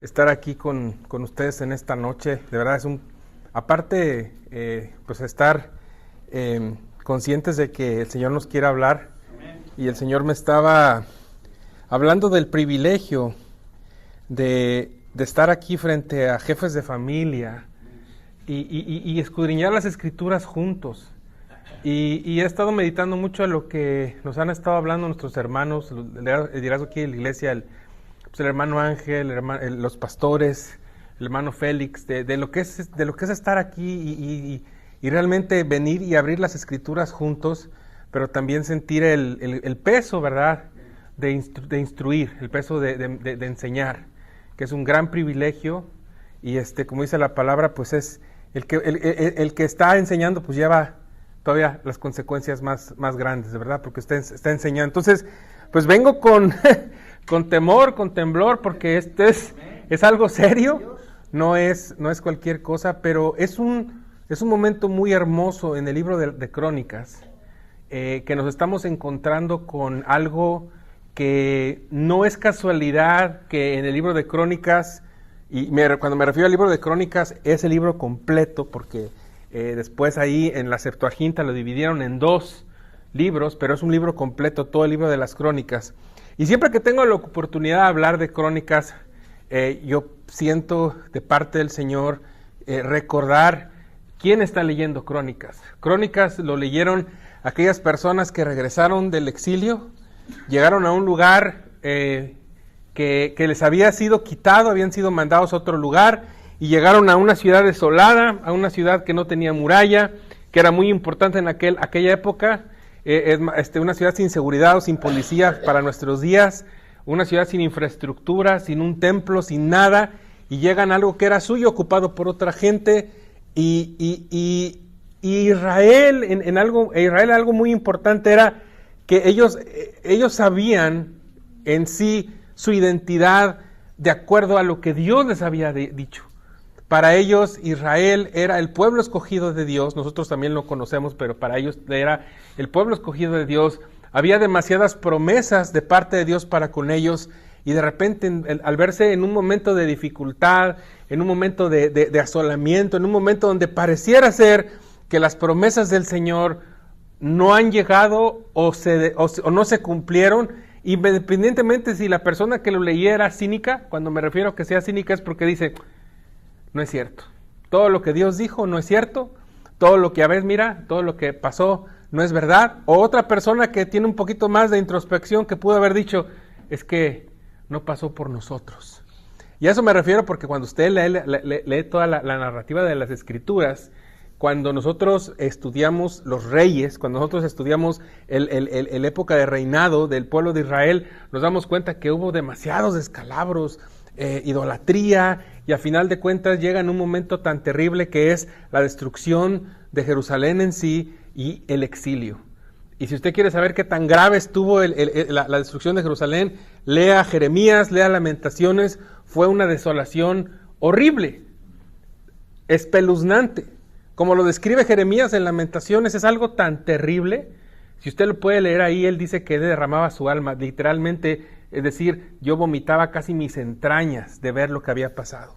Estar aquí con ustedes en esta noche. De verdad es aparte, pues estar conscientes de que el Señor nos quiere hablar. Y el Señor me estaba hablando del privilegio de estar aquí frente a jefes de familia y escudriñar las Escrituras juntos. Y he estado meditando mucho en lo que nos han estado hablando nuestros hermanos, el liderazgo aquí de la iglesia, el hermano Ángel, los pastores, el hermano Félix, de lo que es estar aquí y realmente venir y abrir las Escrituras juntos, pero también sentir el peso, ¿verdad?, de instruir, el peso de enseñar, que es un gran privilegio. Y como dice la palabra, pues es el que está enseñando, pues lleva todavía las consecuencias más grandes, de verdad, porque usted está enseñando. Entonces, pues vengo con temor, con temblor, porque es algo serio, no es cualquier cosa, pero es un momento muy hermoso en el libro de Crónicas, que nos estamos encontrando con algo que no es casualidad, que en el libro de Crónicas, cuando me refiero al libro de Crónicas, es el libro completo, porque después ahí en la Septuaginta lo dividieron en 2 libros, pero es un libro completo, todo el libro de las Crónicas. Y siempre que tengo la oportunidad de hablar de Crónicas, yo siento de parte del Señor recordar quién está leyendo Crónicas. Crónicas lo leyeron aquellas personas que regresaron del exilio, llegaron a un lugar que les había sido quitado, habían sido mandados a otro lugar, y llegaron a una ciudad desolada, a una ciudad que no tenía muralla, que era muy importante en aquella época. Una ciudad sin seguridad o sin policía para nuestros días, una ciudad sin infraestructura, sin un templo, sin nada, y llegan a algo que era suyo, ocupado por otra gente, y Israel, Israel algo muy importante era que ellos sabían en sí su identidad de acuerdo a lo que Dios les había dicho. Para ellos Israel era el pueblo escogido de Dios, nosotros también lo conocemos, pero para ellos era el pueblo escogido de Dios. Había demasiadas promesas de parte de Dios para con ellos, y de repente al verse en un momento de dificultad, en un momento de asolamiento, en un momento donde pareciera ser que las promesas del Señor no han llegado o no se cumplieron, independientemente si la persona que lo leyera era cínica. Cuando me refiero a que sea cínica es porque dice: no es cierto. Todo lo que Dios dijo no es cierto. Todo lo que, todo lo que pasó no es verdad. O otra persona que tiene un poquito más de introspección, que pudo haber dicho: es que no pasó por nosotros. Y a eso me refiero, porque cuando usted lee toda la narrativa de las Escrituras, cuando nosotros estudiamos los reyes, cuando nosotros estudiamos el época de reinado del pueblo de Israel, nos damos cuenta que hubo demasiados descalabros, idolatría, y a final de cuentas llega en un momento tan terrible que es la destrucción de Jerusalén en sí y el exilio. Y si usted quiere saber qué tan grave estuvo la destrucción de Jerusalén, lea Jeremías, lea Lamentaciones. Fue una desolación horrible, espeluznante. Como lo describe Jeremías en Lamentaciones, es algo tan terrible. Si usted lo puede leer ahí, él dice que derramaba su alma, literalmente. Es decir, yo vomitaba casi mis entrañas de ver lo que había pasado.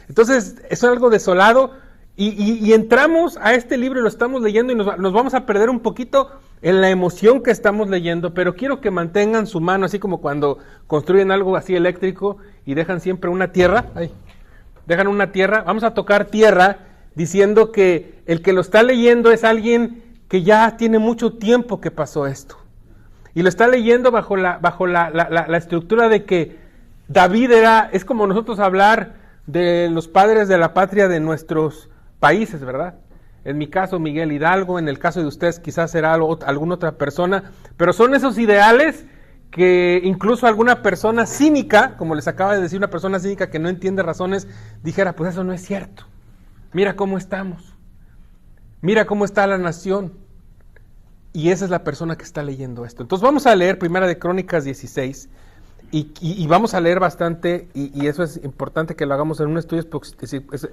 Entonces, es algo desolado, y entramos a este libro y lo estamos leyendo, y nos vamos a perder un poquito en la emoción que estamos leyendo, pero quiero que mantengan su mano, así como cuando construyen algo así eléctrico y dejan siempre una tierra. Dejan una tierra. Vamos a tocar tierra diciendo que el que lo está leyendo es alguien que ya tiene mucho tiempo que pasó esto. Y lo está leyendo bajo la estructura de que David es como nosotros hablar de los padres de la patria de nuestros países, ¿verdad? En mi caso, Miguel Hidalgo; en el caso de ustedes quizás será alguna otra persona, pero son esos ideales que incluso alguna persona cínica, como les acaba de decir una persona cínica que no entiende razones, dijera: pues eso no es cierto. Mira cómo estamos. Mira cómo está la nación. Y esa es la persona que está leyendo esto. Entonces vamos a leer Primera de Crónicas 16, y vamos a leer bastante, y eso es importante que lo hagamos en un estudio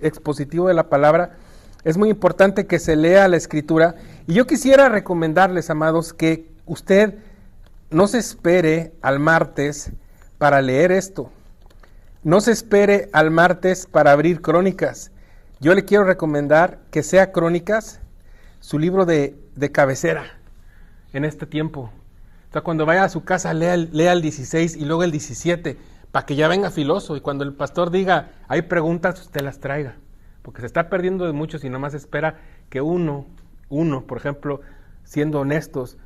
expositivo de la palabra. Es muy importante que se lea la Escritura, y yo quisiera recomendarles, amados, que usted no se espere al martes para leer esto. no se espere al martes para abrir Crónicas. Yo le quiero recomendar que sea Crónicas su libro de cabecera en este tiempo. O sea, cuando vaya a su casa, lea el 16 y luego el 17, para que ya venga filoso. Y cuando el pastor diga, hay preguntas, usted las traiga. Porque se está perdiendo de mucho si nomás espera que uno, por ejemplo, siendo honestos,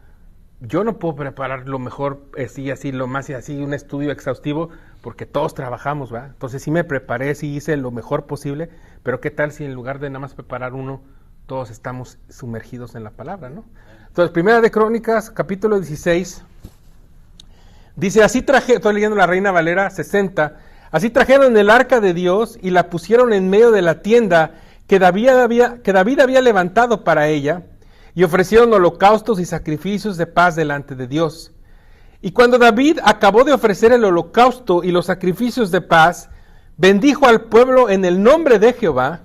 yo no puedo preparar lo mejor, un estudio exhaustivo, porque todos trabajamos, ¿verdad? Entonces sí me preparé, sí hice lo mejor posible, pero ¿qué tal si en lugar de nada más preparar uno, todos estamos sumergidos en la palabra, ¿no? Entonces, Primera de Crónicas, capítulo 16, dice, estoy leyendo la Reina Valera 60, así trajeron el arca de Dios y la pusieron en medio de la tienda que David había levantado para ella, y ofrecieron holocaustos y sacrificios de paz delante de Dios. Y cuando David acabó de ofrecer el holocausto y los sacrificios de paz, bendijo al pueblo en el nombre de Jehová,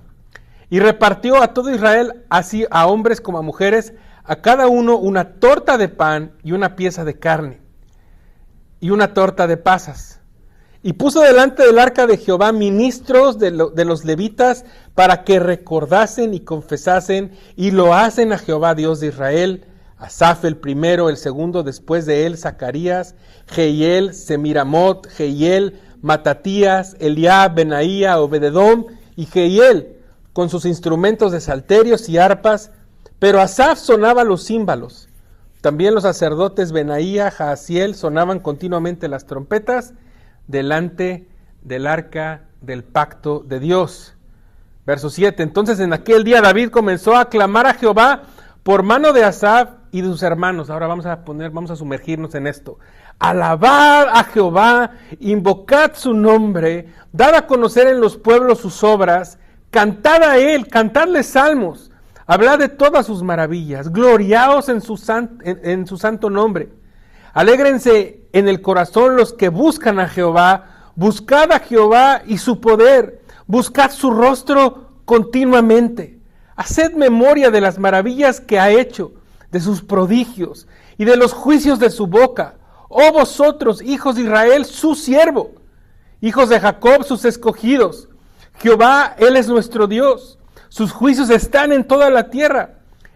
y repartió a todo Israel, así a hombres como a mujeres, a cada uno una torta de pan y una pieza de carne, y una torta de pasas. Y puso delante del arca de Jehová ministros de los levitas para que recordasen y confesasen y lo hacen a Jehová Dios de Israel. Asaf el primero, el segundo después de él, Zacarías, Jehiel, Semiramot, Jehiel, Matatías, Eliab, Benaía, Obededom y Jehiel, con sus instrumentos de salterios y arpas, pero Asaf sonaba los címbalos. También los sacerdotes Benaía, Jaasiel sonaban continuamente las trompetas delante del arca del pacto de Dios. Verso 7, entonces en aquel día David comenzó a clamar a Jehová por mano de Asaf y de sus hermanos. Ahora vamos a sumergirnos en esto. Alabad a Jehová, invocad su nombre, dad a conocer en los pueblos sus obras, cantad a él, cantadle salmos, hablad de todas sus maravillas, gloriaos en su santo nombre. Alégrense en el corazón los que buscan a Jehová, buscad a Jehová y su poder, buscad su rostro continuamente. Haced memoria de las maravillas que ha hecho, de sus prodigios y de los juicios de su boca. Oh vosotros, hijos de Israel, su siervo, hijos de Jacob, sus escogidos. Jehová, Él es nuestro Dios, sus juicios están en toda la tierra.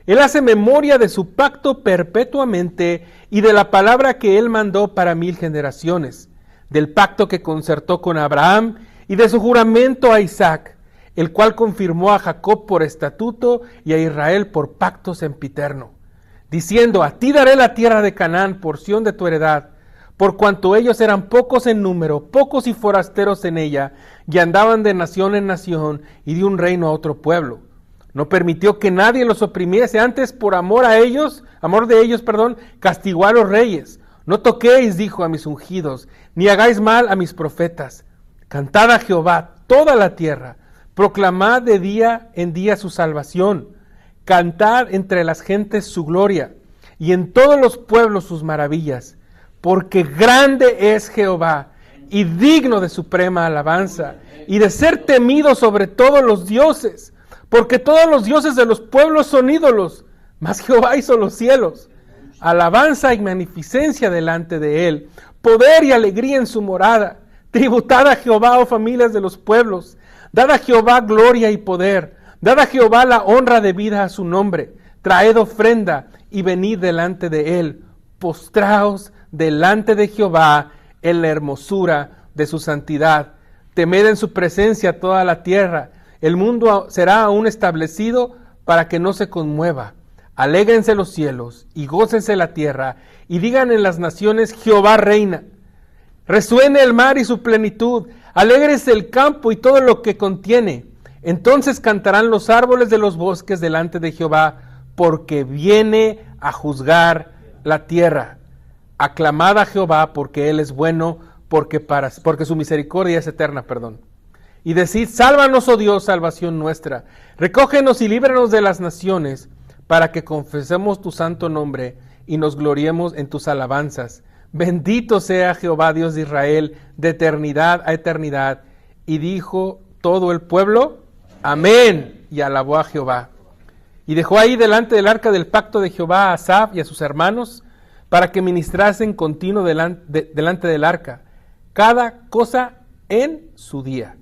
Él hace memoria de su pacto perpetuamente y de la palabra que Él mandó para 1000 generaciones, del pacto que concertó con Abraham y de su juramento a Isaac, el cual confirmó a Jacob por estatuto y a Israel por pacto sempiterno, diciendo, a ti daré la tierra de Canaán, porción de tu heredad, por cuanto ellos eran pocos en número, pocos y forasteros en ella, y andaban de nación en nación y de un reino a otro pueblo. No permitió que nadie los oprimiese, antes por amor de ellos, castigó a los reyes. No toquéis, dijo, a mis ungidos, ni hagáis mal a mis profetas. Cantad a Jehová toda la tierra, proclamad de día en día su salvación. Cantad entre las gentes su gloria, y en todos los pueblos sus maravillas. Porque grande es Jehová, y digno de suprema alabanza, y de ser temido sobre todos los dioses. Porque todos los dioses de los pueblos son ídolos, mas Jehová hizo los cielos. Alabanza y magnificencia delante de él, poder y alegría en su morada. Tributad a Jehová, oh familias de los pueblos. Dad a Jehová gloria y poder. Dad a Jehová la honra debida a su nombre. Traed ofrenda y venid delante de él. Postraos delante de Jehová en la hermosura de su santidad. Temed en su presencia toda la tierra. El mundo será aún establecido para que no se conmueva. Alégrense los cielos y gócense la tierra, y digan en las naciones, Jehová reina. Resuene el mar y su plenitud, alégrese el campo y todo lo que contiene. Entonces cantarán los árboles de los bosques delante de Jehová, porque viene a juzgar la tierra. Aclamad a Jehová, porque Él es bueno, porque su misericordia es eterna, Y decid, sálvanos, oh Dios, salvación nuestra. Recógenos y líbranos de las naciones, para que confesemos tu santo nombre y nos gloriemos en tus alabanzas. Bendito sea Jehová, Dios de Israel, de eternidad a eternidad. Y dijo todo el pueblo, amén, y alabó a Jehová. Y dejó ahí delante del arca del pacto de Jehová a Asaf y a sus hermanos, para que ministrasen continuo delante del arca, cada cosa en su día.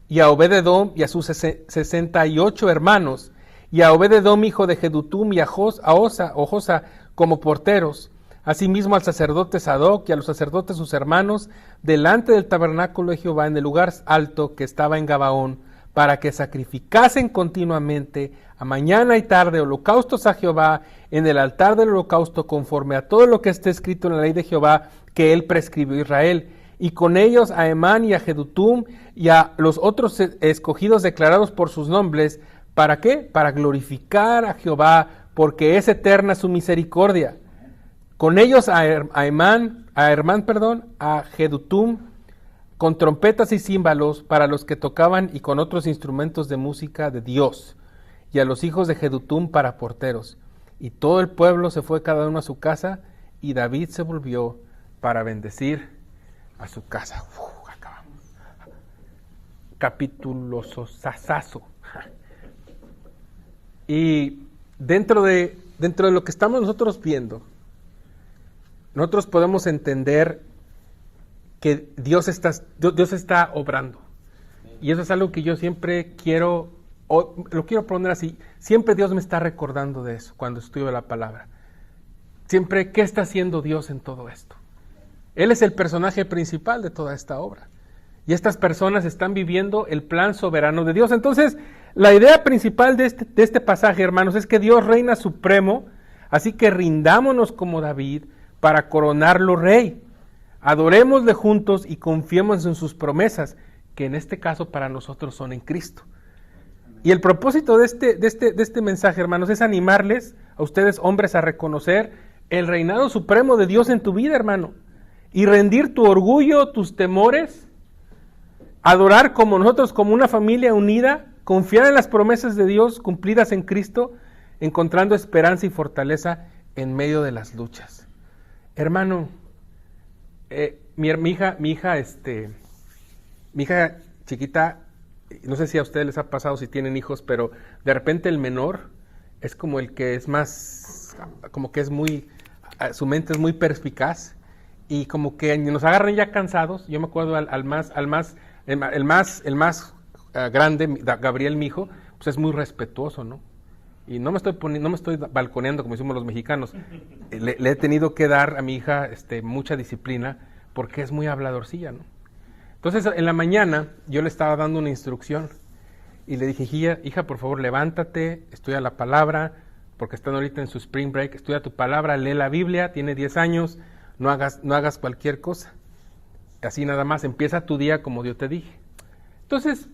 Y a Obed-edom y a sus 68 hermanos, y a Obed-edom hijo de Jedutum y a Josa como porteros, asimismo al sacerdote Sadoc y a los sacerdotes sus hermanos, delante del tabernáculo de Jehová en el lugar alto que estaba en Gabaón, para que sacrificasen continuamente a mañana y tarde holocaustos a Jehová en el altar del holocausto, conforme a todo lo que esté escrito en la ley de Jehová que él prescribió a Israel. Y con ellos a Emán y a Jedutum y a los otros escogidos declarados por sus nombres. ¿Para qué? Para glorificar a Jehová, porque es eterna su misericordia. Con ellos a Jedutum, con trompetas y címbalos para los que tocaban y con otros instrumentos de música de Dios. Y a los hijos de Jedutum para porteros. Y todo el pueblo se fue cada uno a su casa, y David se volvió para bendecir a su casa. Acabamos. Capítulo sasazo. Y dentro de lo que estamos nosotros viendo, nosotros podemos entender que Dios está obrando. Y eso es algo que yo siempre lo quiero poner así. Siempre Dios me está recordando de eso cuando estudio la palabra. Siempre, ¿qué está haciendo Dios en todo esto? Él es el personaje principal de toda esta obra. Y estas personas están viviendo el plan soberano de Dios. Entonces, la idea principal de este pasaje, hermanos, es que Dios reina supremo, así que rindámonos como David para coronarlo rey. Adorémosle juntos y confiemos en sus promesas, que en este caso para nosotros son en Cristo. Y el propósito de este mensaje, hermanos, es animarles a ustedes, hombres, a reconocer el reinado supremo de Dios en tu vida, hermano. Y rendir tu orgullo, tus temores, adorar como nosotros, como una familia unida, confiar en las promesas de Dios cumplidas en Cristo, encontrando esperanza y fortaleza en medio de las luchas. Hermano, mi hija chiquita, no sé si a ustedes les ha pasado si tienen hijos, pero de repente el menor es como el que es más, como que es muy, su mente es muy perspicaz y como que nos agarran ya cansados. Yo me acuerdo el más grande, Gabriel, mi hijo, pues es muy respetuoso, ¿no? Y no me estoy balconeando como decimos los mexicanos. Le he tenido que dar a mi hija mucha disciplina porque es muy habladorcilla, ¿no? Entonces, en la mañana yo le estaba dando una instrucción y le dije, hija, por favor, levántate, estudia la palabra, porque están ahorita en su spring break, estudia tu palabra, lee la Biblia, tiene 10 años, no hagas cualquier cosa. Así nada más, empieza tu día como yo te dije. Entonces,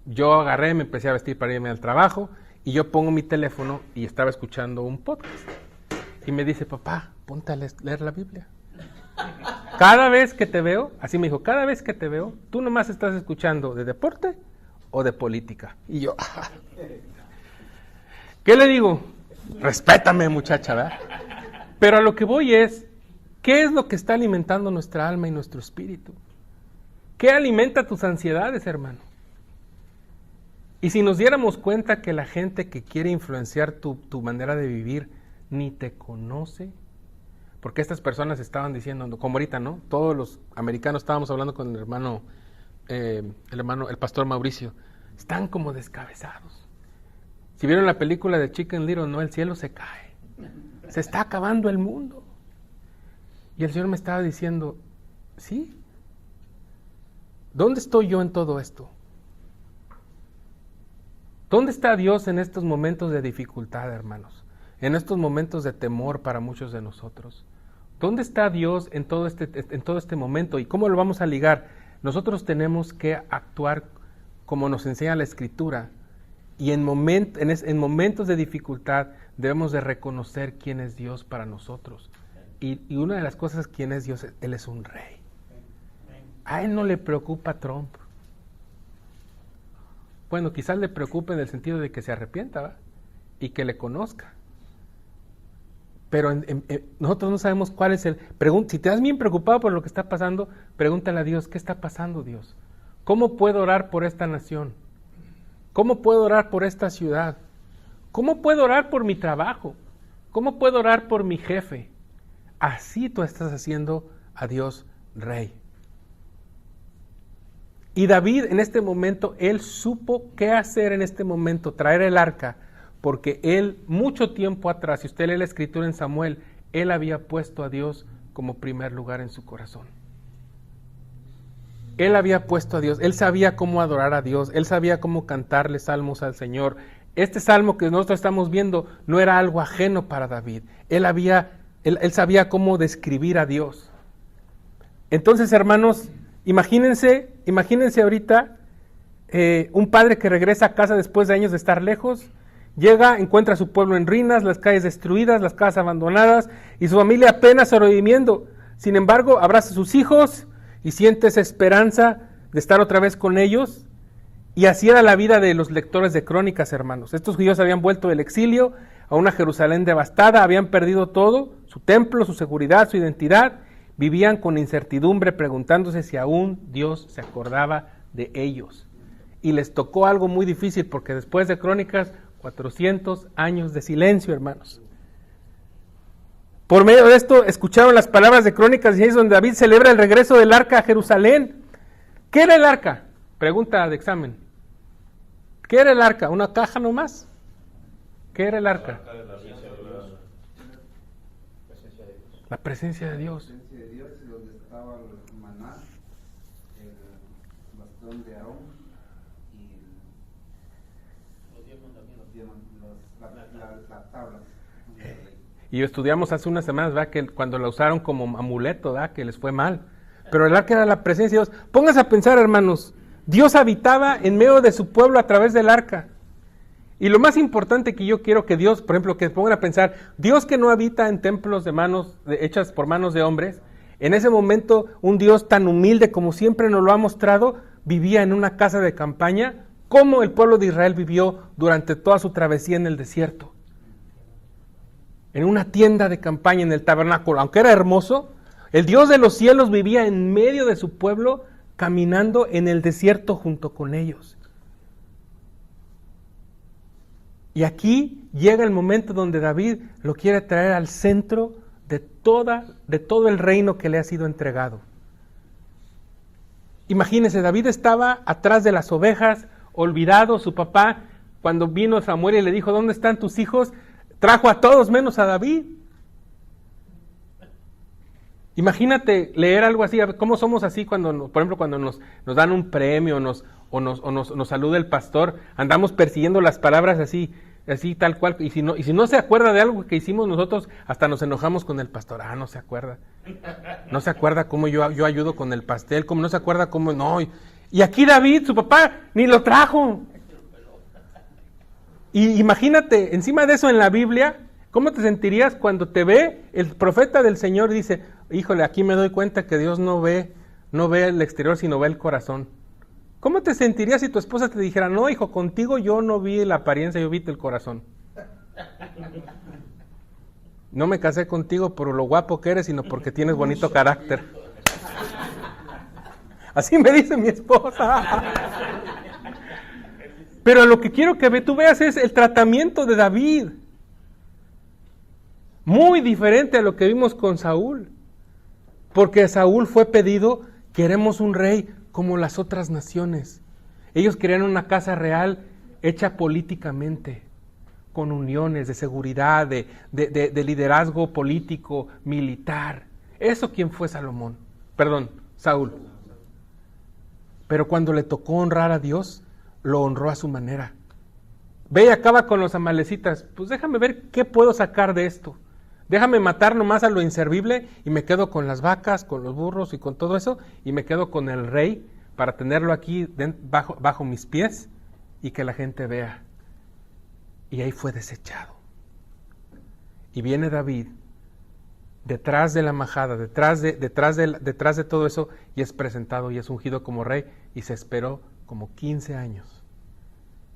yo agarré, me empecé a vestir para irme al trabajo y yo pongo mi teléfono y estaba escuchando un podcast. Y me dice, papá, ponte a leer la Biblia. Cada vez que te veo, así me dijo, cada vez que te veo, tú nomás estás escuchando de deporte o de política. Y yo, ¿qué le digo? Respétame, muchacha, ¿verdad? Pero a lo que voy es, ¿qué es lo que está alimentando nuestra alma y nuestro espíritu? ¿Qué alimenta tus ansiedades, hermano? Y si nos diéramos cuenta que la gente que quiere influenciar tu manera de vivir ni te conoce, porque estas personas estaban diciendo, como ahorita, ¿no? Todos los americanos estábamos hablando con el pastor Mauricio, están como descabezados. Si vieron la película de Chicken Little, ¿no? El cielo se cae. Se está acabando el mundo. Y el Señor me estaba diciendo, ¿sí? ¿Dónde estoy yo en todo esto? ¿Dónde está Dios en estos momentos de dificultad, hermanos? En estos momentos de temor para muchos de nosotros. ¿Dónde está Dios en todo este momento? ¿Y cómo lo vamos a ligar? Nosotros tenemos que actuar como nos enseña la Escritura. Y en momentos de dificultad debemos de reconocer quién es Dios para nosotros. Y una de las cosas, quién es Dios, Él es un rey. A Él no le preocupa Trump. Bueno, quizás le preocupe en el sentido de que se arrepienta, ¿verdad? Y que le conozca. Pero nosotros no sabemos cuál es si te estás bien preocupado por lo que está pasando, pregúntale a Dios, ¿qué está pasando, Dios? ¿Cómo puedo orar por esta nación? ¿Cómo puedo orar por esta ciudad? ¿Cómo puedo orar por mi trabajo? ¿Cómo puedo orar por mi jefe? Así tú estás haciendo a Dios rey. Y David en este momento, él supo qué hacer en este momento, traer el arca, porque él mucho tiempo atrás, si usted lee la escritura en Samuel, él había puesto a Dios como primer lugar en su corazón. Él había puesto a Dios, él sabía cómo adorar a Dios, él sabía cómo cantarle salmos al Señor. Este salmo que nosotros estamos viendo no era algo ajeno para David, él sabía cómo describir a Dios. Entonces, hermanos, imagínense ahorita un padre que regresa a casa después de años de estar lejos, llega, encuentra a su pueblo en ruinas, las calles destruidas, las casas abandonadas y su familia apenas sobreviviendo. Sin embargo, abraza a sus hijos y siente esa esperanza de estar otra vez con ellos. Y así era la vida de los lectores de crónicas, hermanos. Estos judíos habían vuelto del exilio a una Jerusalén devastada, habían perdido todo, su templo, su seguridad, su identidad. Vivían con incertidumbre preguntándose si aún Dios se acordaba de ellos. Y les tocó algo muy difícil porque después de crónicas, 400 años de silencio, hermanos. Por medio de esto escucharon las palabras de Crónicas 16 donde David celebra el regreso del arca a Jerusalén. ¿Qué era el arca? Pregunta de examen. ¿Qué era el arca? ¿Una caja nomás? ¿Qué era el arca? La presencia de Dios. La presencia de Dios es donde estaba el maná, el bastón de Aarón y las tablas. Y estudiamos hace unas semanas, ¿verdad? Que cuando la usaron como amuleto, ¿verdad? Que les fue mal. Pero el arca era la presencia de Dios. Pónganse a pensar, hermanos, Dios habitaba en medio de su pueblo a través del arca. Y lo más importante que yo quiero que Dios, por ejemplo, que pongan a pensar, Dios que no habita en templos hechas por manos de hombres, en ese momento un Dios tan humilde como siempre nos lo ha mostrado, vivía en una casa de campaña, como el pueblo de Israel vivió durante toda su travesía en el desierto. En una tienda de campaña, en el tabernáculo, aunque era hermoso, el Dios de los cielos vivía en medio de su pueblo, caminando en el desierto junto con ellos. Y aquí llega el momento donde David lo quiere traer al centro de todo el reino que le ha sido entregado. Imagínense, David estaba atrás de las ovejas, olvidado. Su papá, cuando vino Samuel y le dijo, ¿dónde están tus hijos?, trajo a todos menos a David. Imagínate leer algo así. ¿Cómo somos así cuando, por ejemplo, cuando nos dan un premio o nos saluda el pastor? Andamos persiguiendo las palabras así tal cual. Y si no se acuerda de algo que hicimos nosotros, hasta nos enojamos con el pastor. No se acuerda. No se acuerda cómo yo ayudo con el pastel, cómo no se acuerda cómo no. Y aquí David, su papá, ni lo trajo. Y imagínate, encima de eso en la Biblia, ¿cómo te sentirías cuando te ve el profeta del Señor y dice, híjole, aquí me doy cuenta que Dios no ve el exterior, sino ve el corazón? ¿Cómo te sentirías si tu esposa te dijera, no, hijo, contigo yo no vi la apariencia, yo vi el corazón? No me casé contigo por lo guapo que eres, sino porque tienes bonito carácter. Así me dice mi esposa. Pero lo que quiero que tú veas es el tratamiento de David. Muy diferente a lo que vimos con Saúl. Porque Saúl fue pedido, queremos un rey como las otras naciones. Ellos querían una casa real hecha políticamente, con uniones de seguridad, de liderazgo político, militar. Eso quién fue Saúl. Pero cuando le tocó honrar a Dios, lo honró a su manera. Ve y acaba con los amalecitas. Pues déjame ver qué puedo sacar de esto. Déjame matar nomás a lo inservible y me quedo con las vacas, con los burros y con todo eso, y me quedo con el rey para tenerlo aquí bajo mis pies y que la gente vea. Y ahí fue desechado. Y viene David detrás de la majada, detrás de todo eso, y es presentado y es ungido como rey, y se esperó como 15 años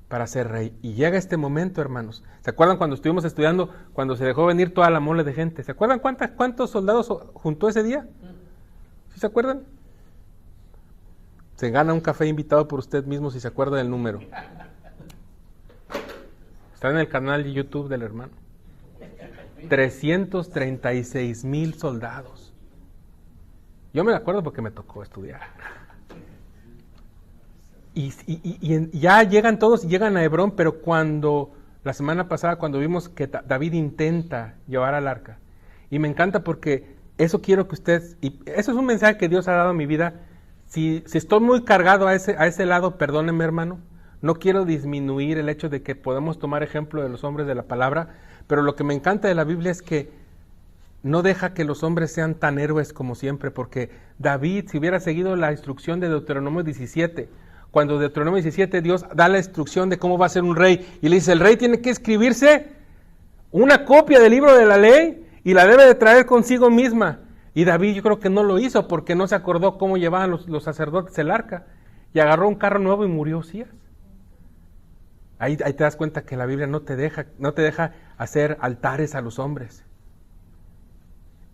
para ser rey. Y llega este momento, hermanos. ¿Se acuerdan cuando estuvimos estudiando, cuando se dejó venir toda la mole de gente? ¿Se acuerdan cuántos soldados juntó ese día? ¿Sí se acuerdan? Se gana un café invitado por usted mismo si se acuerda del número. Está en el canal de YouTube del hermano. 336,000 soldados. Yo me acuerdo porque me tocó estudiar. ya llegan todos, llegan a Hebrón, pero la semana pasada cuando vimos que David intenta llevar al arca, y me encanta porque eso quiero que ustedes, y eso es un mensaje que Dios ha dado a mi vida. Si estoy muy cargado a ese lado, perdónenme, hermano, no quiero disminuir el hecho de que podemos tomar ejemplo de los hombres de la palabra, pero lo que me encanta de la Biblia es que no deja que los hombres sean tan héroes como siempre, porque David, si hubiera seguido la instrucción de Deuteronomio 17, cuando Deuteronomio 17 Dios da la instrucción de cómo va a ser un rey, y le dice, el rey tiene que escribirse una copia del libro de la ley, y la debe de traer consigo misma. Y David yo creo que no lo hizo, porque no se acordó cómo llevaban los sacerdotes el arca, y agarró un carro nuevo y murió Usías. Ahí te das cuenta que la Biblia no te deja hacer altares a los hombres.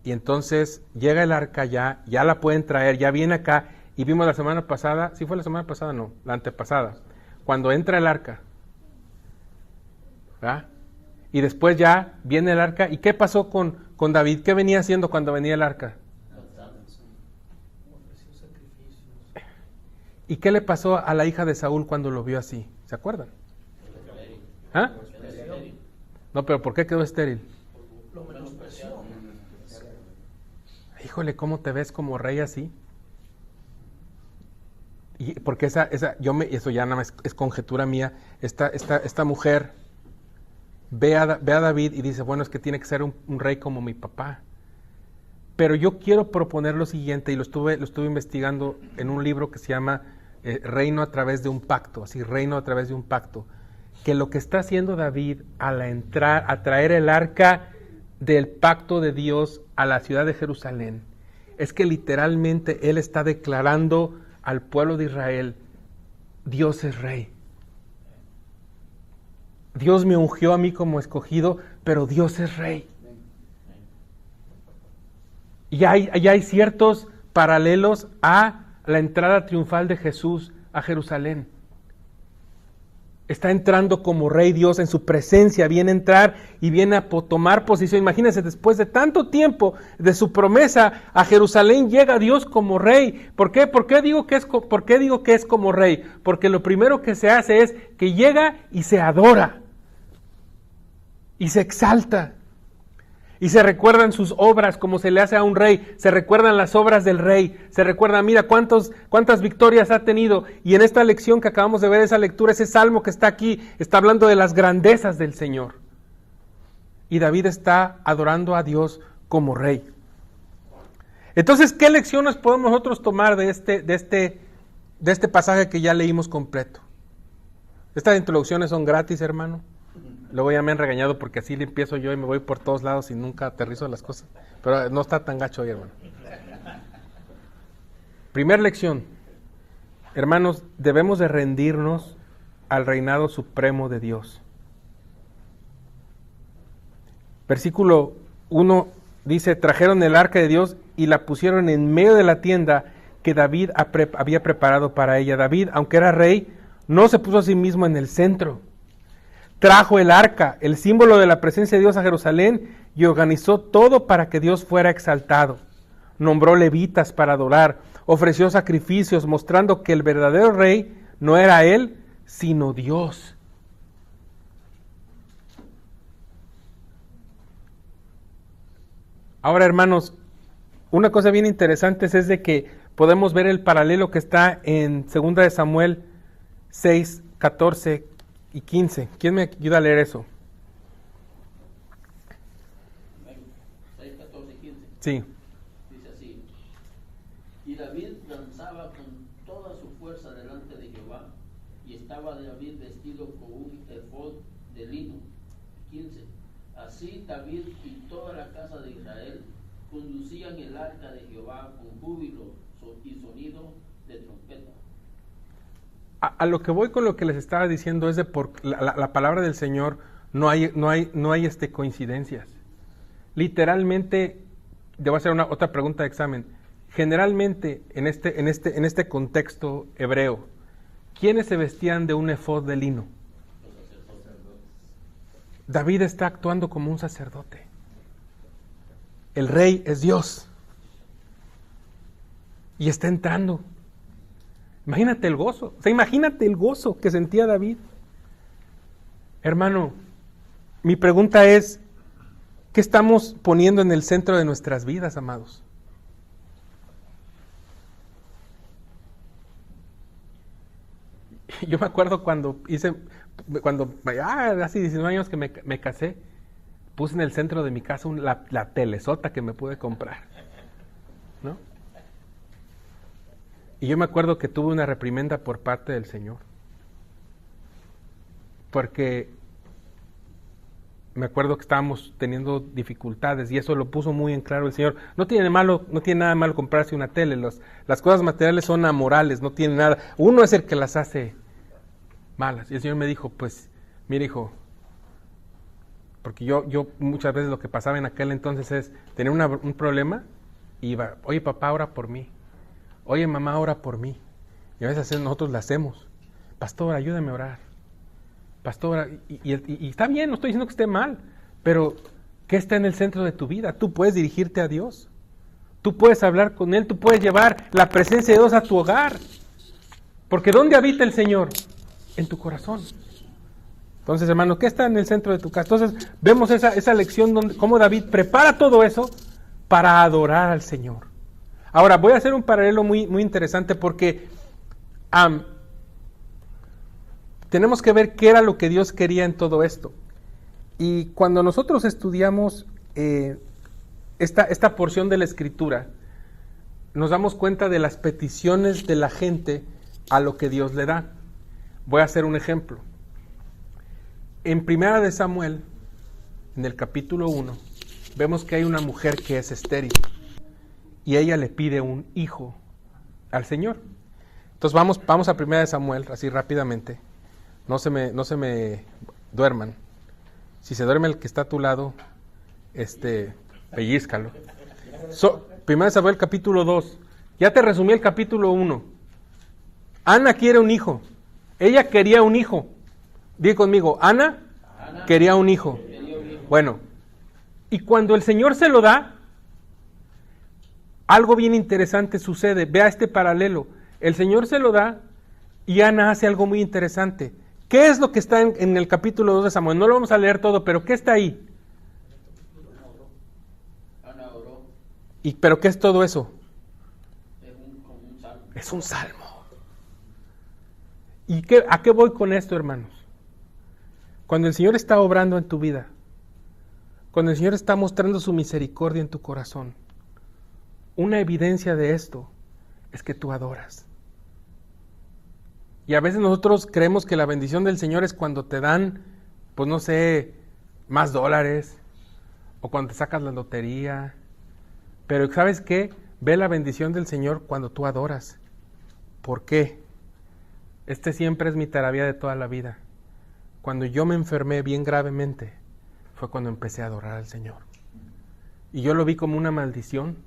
Y entonces llega el arca ya la pueden traer, ya viene acá, y vimos la semana pasada, ¿sí fue la semana pasada? No, la antepasada, cuando entra el arca, ¿verdad? Y después ya viene el arca, ¿y qué pasó con David? ¿Qué venía haciendo cuando venía el arca? ¿Y qué le pasó a la hija de Saúl cuando lo vio así? ¿Se acuerdan? ¿Ah? No, pero ¿por qué quedó estéril? Híjole, ¿cómo te ves como rey así? Y porque eso ya nada más es conjetura mía. Esta mujer ve a David y dice, bueno, es que tiene que ser un rey como mi papá. Pero yo quiero proponer lo siguiente, y lo estuve investigando en un libro que se llama Reino a través de un pacto, así, Reino a través de un pacto, que lo que está haciendo David al entrar, a traer el arca del pacto de Dios a la ciudad de Jerusalén, es que literalmente él está declarando al pueblo de Israel, Dios es rey. Dios me ungió a mí como escogido, pero Dios es rey. Y hay ciertos paralelos a la entrada triunfal de Jesús a Jerusalén. Está entrando como rey Dios en su presencia, viene a entrar y viene a tomar posición. Imagínense, después de tanto tiempo de su promesa a Jerusalén, llega Dios como rey. ¿Por qué? ¿Por qué digo que es como rey? Porque lo primero que se hace es que llega y se adora, y se exalta, y se recuerdan sus obras como se le hace a un rey, se recuerdan las obras del rey, se recuerdan, mira cuántas victorias ha tenido. Y en esta lección que acabamos de ver, esa lectura, ese salmo que está aquí, está hablando de las grandezas del Señor. Y David está adorando a Dios como rey. Entonces, ¿qué lecciones podemos nosotros tomar de este pasaje que ya leímos completo? Estas introducciones son gratis, hermano. Luego ya me han regañado porque así le empiezo yo y me voy por todos lados y nunca aterrizo las cosas. Pero no está tan gacho hoy, hermano. Primera lección. Hermanos, debemos de rendirnos al reinado supremo de Dios. Versículo 1 dice, trajeron el arca de Dios y la pusieron en medio de la tienda que David había preparado para ella. David, aunque era rey, no se puso a sí mismo en el centro. Trajo el arca, el símbolo de la presencia de Dios, a Jerusalén, y organizó todo para que Dios fuera exaltado. Nombró levitas para adorar, ofreció sacrificios, mostrando que el verdadero rey no era él, sino Dios. Ahora, hermanos, una cosa bien interesante es de que podemos ver el paralelo que está en 2 de Samuel 6, 14 y 15. ¿Quién me ayuda a leer eso? 6, 14 y 15. Sí. Dice así: y David danzaba con toda su fuerza delante de Jehová, y estaba David vestido con un efod de lino. 15. Así David y toda la casa de Israel conducían el arca de Jehová con júbilo y sonido de trompeta. A lo que voy con lo que les estaba diciendo es de por la palabra del Señor no hay coincidencias. Literalmente, debo hacer otra pregunta de examen. Generalmente en este contexto hebreo, ¿quiénes se vestían de un efod de lino? David está actuando como un sacerdote. El rey es Dios y está entrando. Imagínate el gozo. O sea, imagínate el gozo que sentía David. Hermano, mi pregunta es, ¿qué estamos poniendo en el centro de nuestras vidas, amados? Yo me acuerdo cuando hace 19 años que me casé, puse en el centro de mi casa la telesota que me pude comprar, ¿no? Y yo me acuerdo que tuve una reprimenda por parte del Señor, porque me acuerdo que estábamos teniendo dificultades y eso lo puso muy en claro el Señor. No tiene nada de malo comprarse una tele. Las cosas materiales son amorales, no tiene nada. Uno es el que las hace malas. Y el Señor me dijo, pues, mira, hijo, porque yo muchas veces lo que pasaba en aquel entonces es tener un problema y iba, oye papá, ora por mí. Oye mamá, ora por mí. Y a veces nosotros la hacemos. Pastor, ayúdame a orar. Pastora, y está bien, no estoy diciendo que esté mal, pero ¿qué está en el centro de tu vida? Tú puedes dirigirte a Dios, tú puedes hablar con Él, tú puedes llevar la presencia de Dios a tu hogar, porque ¿dónde habita el Señor? En tu corazón. Entonces, hermano, ¿qué está en el centro de tu casa? Entonces, vemos esa lección donde cómo David prepara todo eso para adorar al Señor. Ahora, voy a hacer un paralelo muy, muy interesante porque tenemos que ver qué era lo que Dios quería en todo esto. Y cuando nosotros estudiamos esta porción de la Escritura, nos damos cuenta de las peticiones de la gente a lo que Dios le da. Voy a hacer un ejemplo. En 1 de Samuel, en el capítulo 1, vemos que hay una mujer que es estéril y ella le pide un hijo al Señor. Entonces vamos a 1 de Samuel, así rápidamente. No se me duerman. Si se duerme el que está a tu lado, pellízcalo. 1 Samuel capítulo 2. Ya te resumí el capítulo 1. Ana quiere un hijo. Ella quería un hijo. Diga conmigo, Ana quería un hijo. Bueno, y cuando el Señor se lo da, algo bien interesante sucede. Vea este paralelo. El Señor se lo da y Ana hace algo muy interesante. ¿Qué es lo que está en el capítulo 2 de Samuel? No lo vamos a leer todo, pero ¿qué está ahí? Ana oró. ¿Pero qué es todo eso? Como un salmo. Es un salmo. ¿Y a qué voy con esto, hermanos? Cuando el Señor está obrando en tu vida, cuando el Señor está mostrando su misericordia en tu corazón, una evidencia de esto es que tú adoras. Y a veces nosotros creemos que la bendición del Señor es cuando te dan, pues no sé, más dólares, o cuando te sacas la lotería. Pero ¿sabes qué? Ve la bendición del Señor cuando tú adoras. ¿Por qué? Siempre es mi terapia de toda la vida. Cuando yo me enfermé bien gravemente, fue cuando empecé a adorar al Señor. Y yo lo vi como una maldición,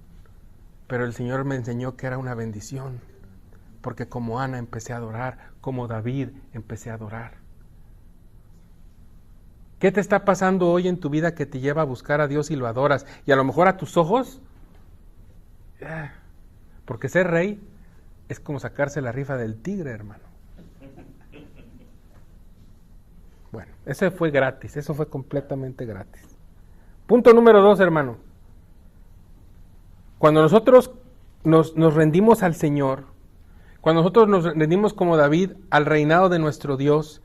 pero el Señor me enseñó que era una bendición. Porque como Ana empecé a adorar, como David empecé a adorar. ¿Qué te está pasando hoy en tu vida que te lleva a buscar a Dios y lo adoras? Y a lo mejor a tus ojos, porque ser rey es como sacarse la rifa del tigre, hermano. Bueno, eso fue gratis, eso fue completamente gratis. Punto número 2, hermano. Cuando nosotros nos rendimos al Señor, cuando nosotros nos rendimos como David al reinado de nuestro Dios,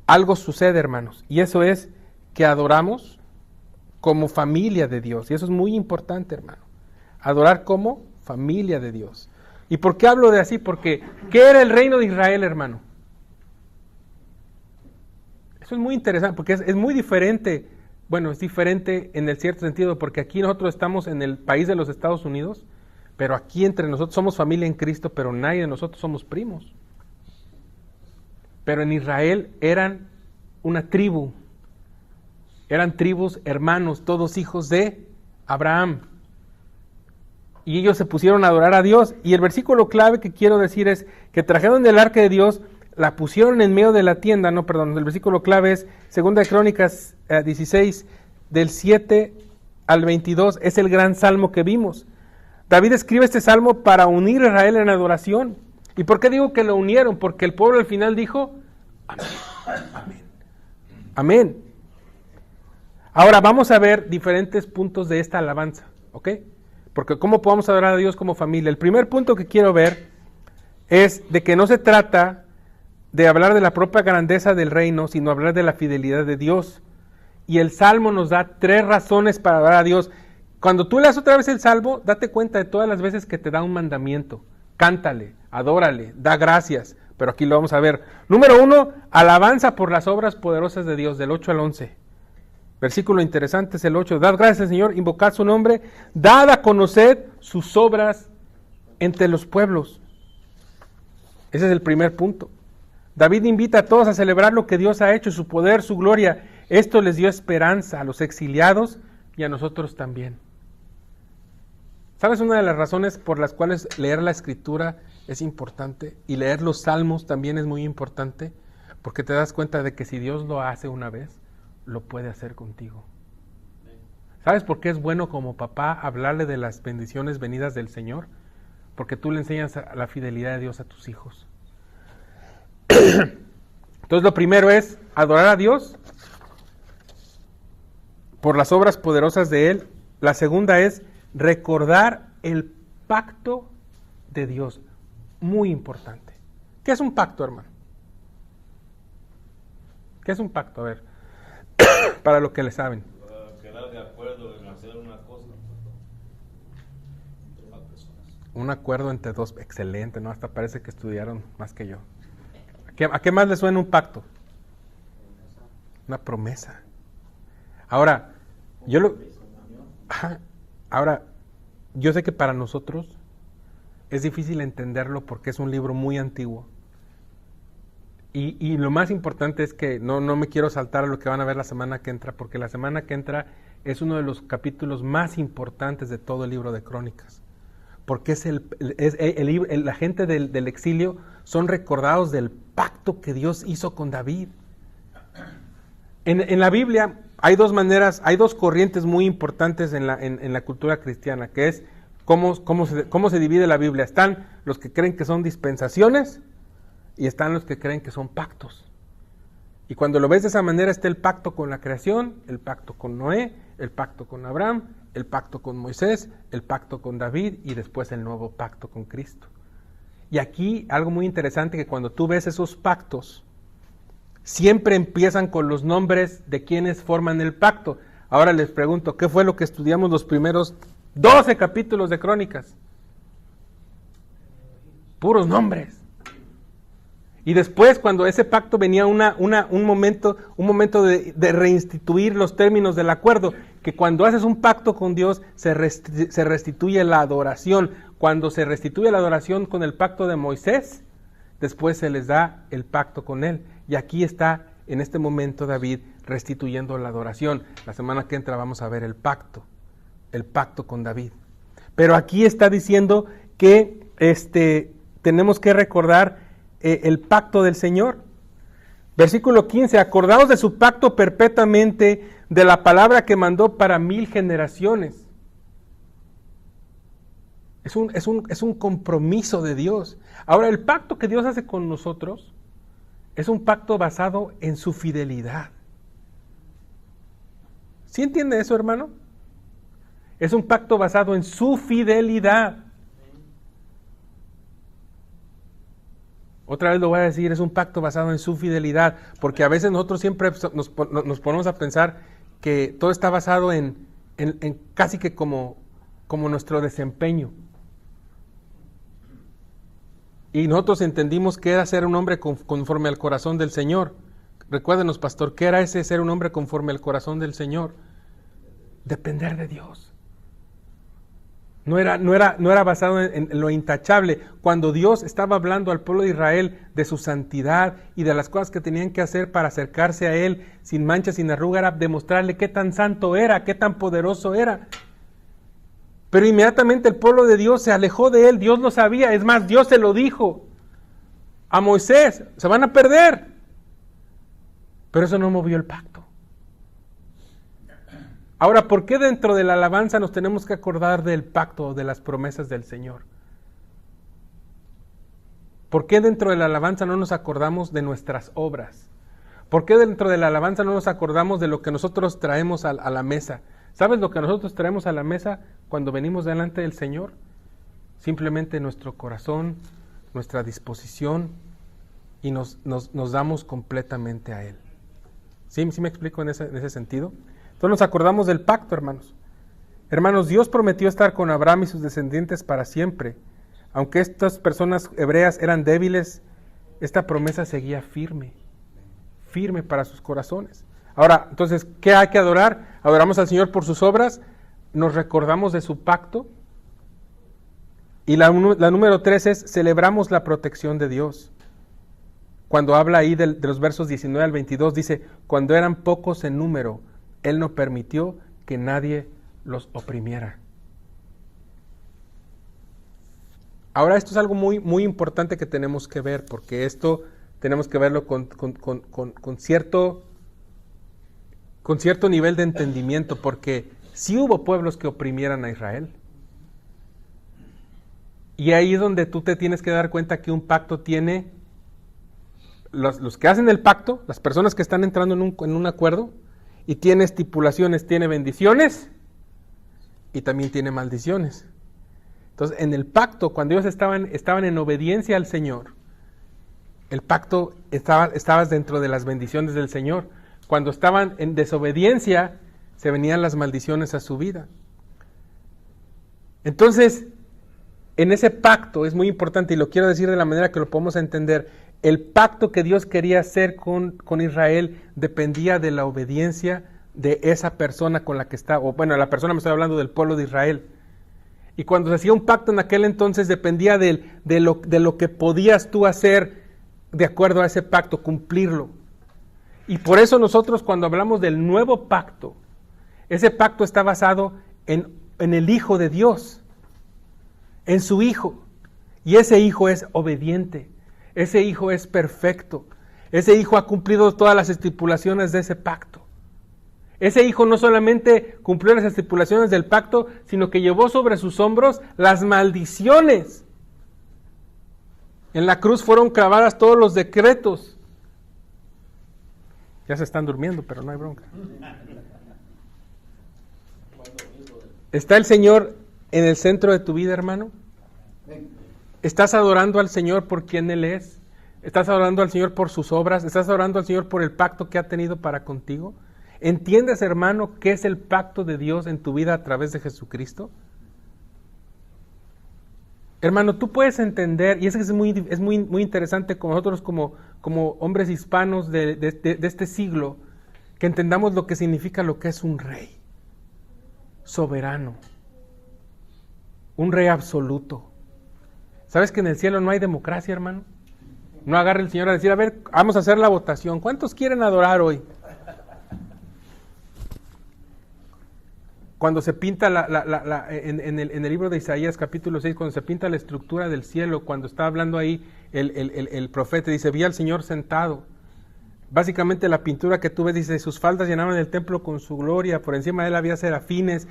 algo sucede, hermanos, y eso es que adoramos como familia de Dios, y eso es muy importante, hermano, adorar como familia de Dios. ¿Y por qué hablo de así? Porque, ¿qué era el reino de Israel, hermano? Eso es muy interesante, porque es muy diferente, bueno, es diferente en el cierto sentido, porque aquí nosotros estamos en el país de los Estados Unidos, pero aquí entre nosotros somos familia en Cristo, pero nadie de nosotros somos primos. Pero en Israel eran una tribu, eran tribus hermanos, todos hijos de Abraham. Y ellos se pusieron a adorar a Dios. Y el versículo clave que quiero decir es que trajeron el arca de Dios, la pusieron en medio de la tienda, el versículo clave es 2 Crónicas 16, del 7 al 22, es el gran salmo que vimos. David escribe este salmo para unir a Israel en adoración. ¿Y por qué digo que lo unieron? Porque el pueblo al final dijo, amén, amén, amén. Ahora vamos a ver diferentes puntos de esta alabanza, ¿ok? Porque ¿cómo podemos adorar a Dios como familia? El primer punto que quiero ver es de que no se trata de hablar de la propia grandeza del reino, sino hablar de la fidelidad de Dios. Y el Salmo nos da 3 razones para adorar a Dios. Cuando tú leas otra vez el Salmo, date cuenta de todas las veces que te da un mandamiento. Cántale, adórale, da gracias. Pero aquí lo vamos a ver. Número 1, alabanza por las obras poderosas de Dios, del 8 al 11. Versículo interesante es el 8. Dad gracias al Señor, invocad su nombre, dad a conocer sus obras entre los pueblos. Ese es el primer punto. David invita a todos a celebrar lo que Dios ha hecho, su poder, su gloria. Esto les dio esperanza a los exiliados y a nosotros también. ¿Sabes una de las razones por las cuales leer la Escritura es importante? Y leer los Salmos también es muy importante, porque te das cuenta de que si Dios lo hace una vez, lo puede hacer contigo. ¿Sabes por qué es bueno como papá hablarle de las bendiciones venidas del Señor? Porque tú le enseñas la fidelidad de Dios a tus hijos. Entonces lo primero es adorar a Dios por las obras poderosas de Él. La segunda es recordar el pacto de Dios. Muy importante. ¿Qué es un pacto, hermano? ¿Qué es un pacto? A ver, para los que le saben. Quedar de acuerdo en hacer una cosa. Un acuerdo entre dos. Excelente, ¿no? Hasta parece que estudiaron más que yo. ¿A qué más le suena un pacto? Una promesa. Ahora, yo sé que para nosotros es difícil entenderlo porque es un libro muy antiguo. Y lo más importante es que no me quiero saltar a lo que van a ver la semana que entra, porque la semana que entra es uno de los capítulos más importantes de todo el libro de Crónicas. Porque la gente del exilio son recordados del pacto que Dios hizo con David. En la Biblia hay 2 maneras, hay 2 corrientes muy importantes en la cultura cristiana, que es cómo se divide la Biblia. Están los que creen que son dispensaciones y están los que creen que son pactos. Y cuando lo ves de esa manera está el pacto con la creación, el pacto con Noé, el pacto con Abraham, el pacto con Moisés, el pacto con David y después el nuevo pacto con Cristo. Y aquí algo muy interesante, que cuando tú ves esos pactos, siempre empiezan con los nombres de quienes forman el pacto. Ahora les pregunto, ¿qué fue lo que estudiamos los primeros 12 capítulos de Crónicas? Puros nombres. Y después, cuando ese pacto venía un momento de reinstituir los términos del acuerdo, que cuando haces un pacto con Dios se restituye la adoración. Cuando se restituye la adoración con el pacto de Moisés, después se les da el pacto con él. Y aquí está, en este momento, David restituyendo la adoración. La semana que entra vamos a ver el pacto con David. Pero aquí está diciendo que tenemos que recordar el pacto del Señor. Versículo 15, acordaos de su pacto perpetuamente, de la palabra que mandó para 1000 generaciones. Es un compromiso de Dios. Ahora, el pacto que Dios hace con nosotros es un pacto basado en su fidelidad. ¿Sí entiende eso, hermano? Es un pacto basado en su fidelidad. Otra vez lo voy a decir, es un pacto basado en su fidelidad, porque a veces nosotros siempre nos ponemos a pensar que todo está basado en casi que como nuestro desempeño. Y nosotros entendimos que era ser un hombre conforme al corazón del Señor. Recuérdenos, pastor, ¿qué era ese ser un hombre conforme al corazón del Señor? Depender de Dios. No era basado en lo intachable. Cuando Dios estaba hablando al pueblo de Israel de su santidad y de las cosas que tenían que hacer para acercarse a Él sin mancha, sin arruga, era demostrarle qué tan santo era, qué tan poderoso era. Pero inmediatamente el pueblo de Dios se alejó de Él. Dios lo sabía. Es más, Dios se lo dijo a Moisés: se van a perder. Pero eso no movió el pacto. Ahora, ¿por qué dentro de la alabanza nos tenemos que acordar del pacto, de las promesas del Señor? ¿Por qué dentro de la alabanza no nos acordamos de nuestras obras? ¿Por qué dentro de la alabanza no nos acordamos de lo que nosotros traemos a la mesa? ¿Sabes lo que nosotros traemos a la mesa cuando venimos delante del Señor? Simplemente nuestro corazón, nuestra disposición, y nos damos completamente a Él. ¿Sí me explico en ese sentido? Entonces nos acordamos del pacto, hermanos. Hermanos, Dios prometió estar con Abraham y sus descendientes para siempre. Aunque estas personas hebreas eran débiles, esta promesa seguía firme para sus corazones. Ahora, entonces, ¿qué hay que adorar? Adoramos al Señor por sus obras, nos recordamos de su pacto, y la número 3 es, celebramos la protección de Dios. Cuando habla ahí de los versos 19 al 22, dice, cuando eran pocos en número, Él no permitió que nadie los oprimiera. Ahora, esto es algo muy, muy importante que tenemos que ver, porque esto tenemos que verlo con cierto nivel de entendimiento, porque sí hubo pueblos que oprimieran a Israel. Y ahí es donde tú te tienes que dar cuenta que un pacto tiene, los que hacen el pacto, las personas que están entrando en un acuerdo, y tiene estipulaciones, tiene bendiciones, y también tiene maldiciones. Entonces, en el pacto, cuando ellos estaban en obediencia al Señor, el pacto estabas dentro de las bendiciones del Señor. Cuando estaban en desobediencia, se venían las maldiciones a su vida. Entonces, en ese pacto es muy importante, y lo quiero decir de la manera que lo podemos entender, el pacto que Dios quería hacer con Israel dependía de la obediencia de esa persona con la que estaba, o bueno, la persona, me estoy hablando del pueblo de Israel. Y cuando se hacía un pacto en aquel entonces dependía de lo que podías tú hacer de acuerdo a ese pacto, cumplirlo. Y por eso nosotros cuando hablamos del nuevo pacto, ese pacto está basado en el Hijo de Dios, en su Hijo. Y ese Hijo es obediente, ese Hijo es perfecto, ese Hijo ha cumplido todas las estipulaciones de ese pacto. Ese Hijo no solamente cumplió las estipulaciones del pacto, sino que llevó sobre sus hombros las maldiciones. En la cruz fueron clavadas todos los decretos. Ya se están durmiendo, pero no hay bronca. ¿Está el Señor en el centro de tu vida, hermano? ¿Estás adorando al Señor por quien Él es? ¿Estás adorando al Señor por sus obras? ¿Estás adorando al Señor por el pacto que ha tenido para contigo? ¿Entiendes, hermano, qué es el pacto de Dios en tu vida a través de Jesucristo? Hermano, tú puedes entender, y es muy interesante con nosotros como hombres hispanos de este siglo, que entendamos lo que significa lo que es un rey soberano, un rey absoluto. ¿Sabes que en el cielo no hay democracia, hermano? No agarre el Señor a decir, a ver, vamos a hacer la votación. ¿Cuántos quieren adorar hoy? Cuando se pinta en el libro de Isaías capítulo 6, cuando se pinta la estructura del cielo, cuando está hablando ahí el profeta, dice, vi al Señor sentado. Básicamente la pintura que tú ves, dice, sus faldas llenaban el templo con su gloria, por encima de él había serafines,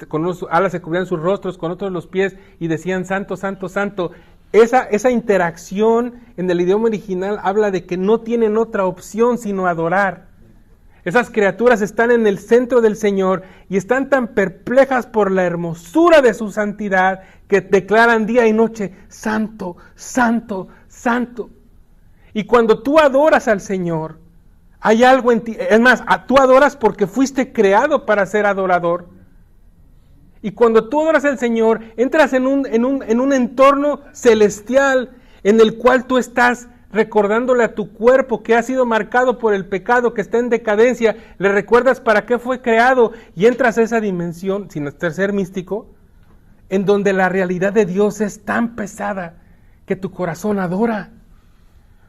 con unos alas se cubrían sus rostros, con otros los pies, y decían, santo, santo, santo. Esa interacción en el idioma original habla de que no tienen otra opción sino adorar. Esas criaturas están en el centro del Señor y están tan perplejas por la hermosura de su santidad que declaran día y noche, santo, santo, santo. Y cuando tú adoras al Señor, hay algo en ti, es más, tú adoras porque fuiste creado para ser adorador. Y cuando tú adoras al Señor, entras en un entorno celestial en el cual tú estás recordándole a tu cuerpo que ha sido marcado por el pecado, que está en decadencia, le recuerdas para qué fue creado y entras a esa dimensión, sin ser místico, en donde la realidad de Dios es tan pesada que tu corazón adora.